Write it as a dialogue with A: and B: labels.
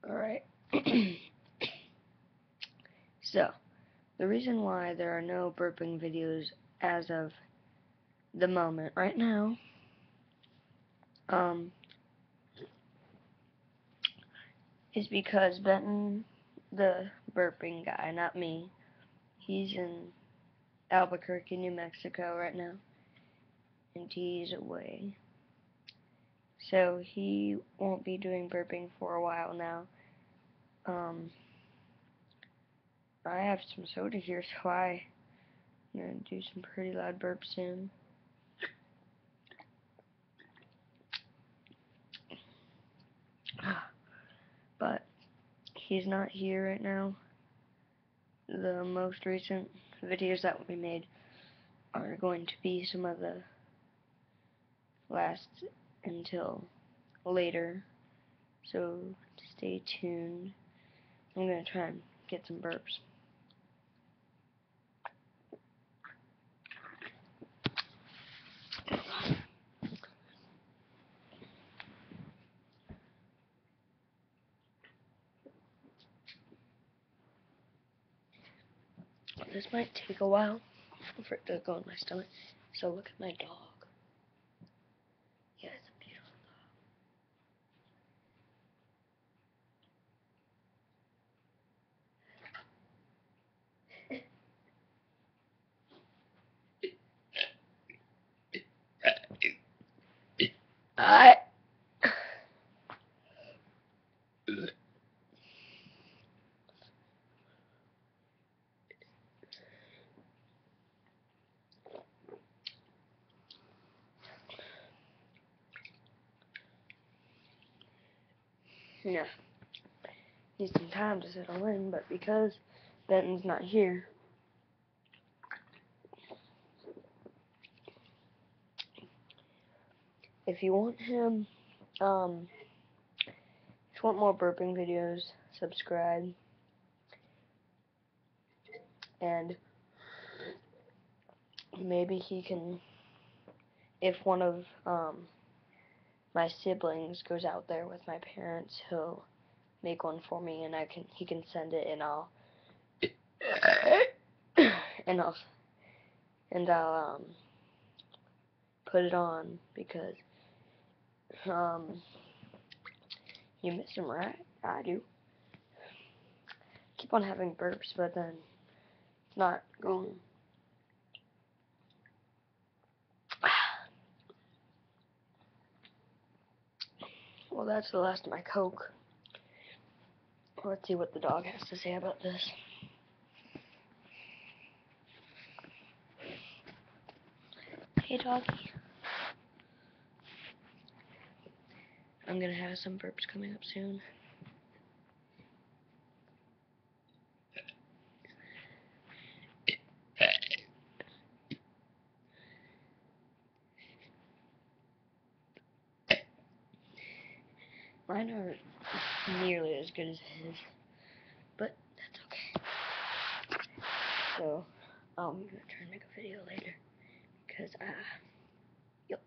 A: Alright. So, the reason why there are no burping videos as of the moment right now, is because Benton, the burping guy, not me, he's in Albuquerque, New Mexico right now, and he's away. So he won't be doing burping for a while now. I have some soda here, so I'm gonna do some pretty loud burps soon. But he's not here right now. The most recent videos that we made are going to be some of the last until later, so stay tuned. I'm gonna try and get some burps. This might take a while for it to go in my stomach, so look at my dog. Yeah, it's a beautiful dog. Yeah, need some time to settle in, but because Benton's not here, if you want him, if you want more burping videos, subscribe, and maybe he can, if one of my siblings goes out there with my parents, he'll make one for me, and he can send it, and I'll put it on, because you miss him, right? I do. Keep on having burps, but then it's not going. Well, that's the last of my Coke. Let's see what the dog has to say about this. Hey, doggy. I'm gonna have some burps coming up soon. Mine are nearly as good as his, but that's okay. So, I'm gonna try and make a video later, because, yep.